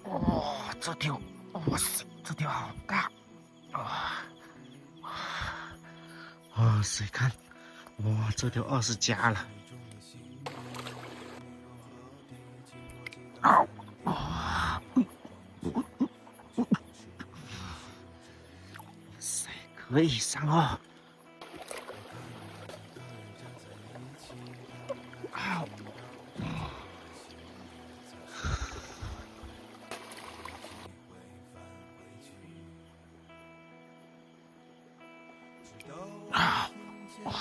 哇，这条，哇塞，这条好大！哇，哇塞，看，哇，这条20加了。啊！哇！塞，可以上哦！啊！啊！哇！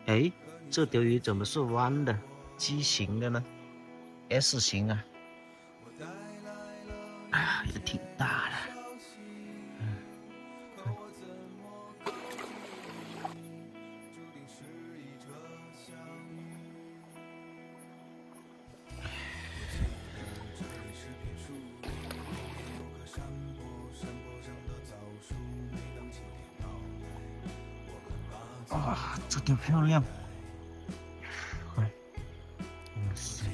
哎，这条鱼怎么是弯的、畸形的呢 ？S 型啊！啊，也挺大的。哇，这条漂亮！哇塞！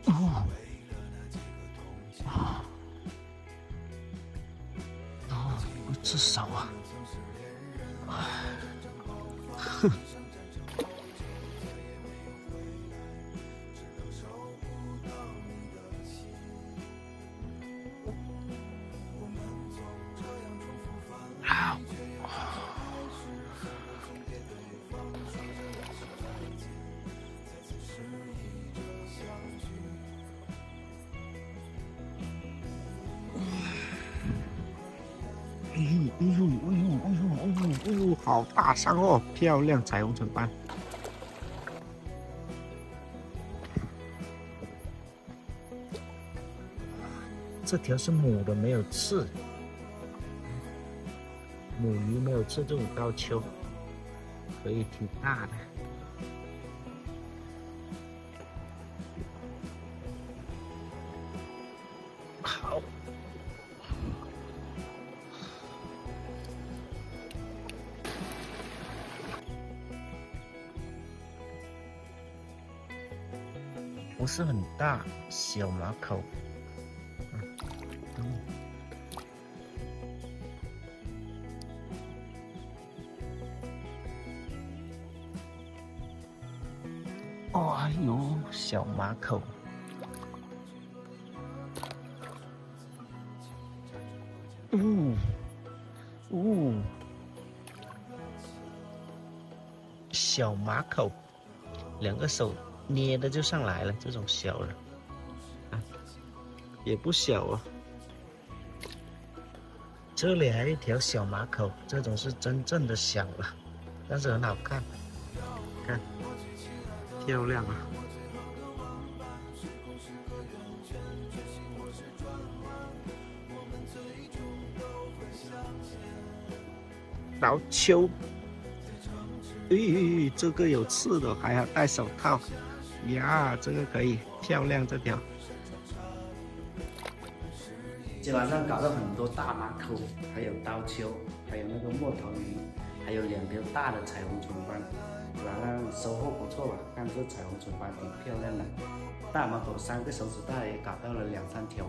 哦，哦，至少啊，哼。好，哎呦哎呦哎呦哎呦哎呦哎呦，好大伤哦！漂亮，彩虹唇斑。这条是母的，没有刺。母鱼没有刺，这种高丘可以挺大的。好，不是很大，小马口。哦，哎呦，小马口。小马口，两个手捏的就上来了，这种小的，啊，也不小啊。这里还有一条小马口，这种是真正的小了，但是很好看，看，漂亮啊！老秋，咦，这个有刺的，还要戴手套呀，这个可以，漂亮这条。今晚上搞到很多大马口，还有刀丘，还有那个墨头鱼，还有2条大的彩虹唇斑，晚上收获不错吧？看这彩虹唇斑挺漂亮的，大马口3个手指大也搞到了2、3条。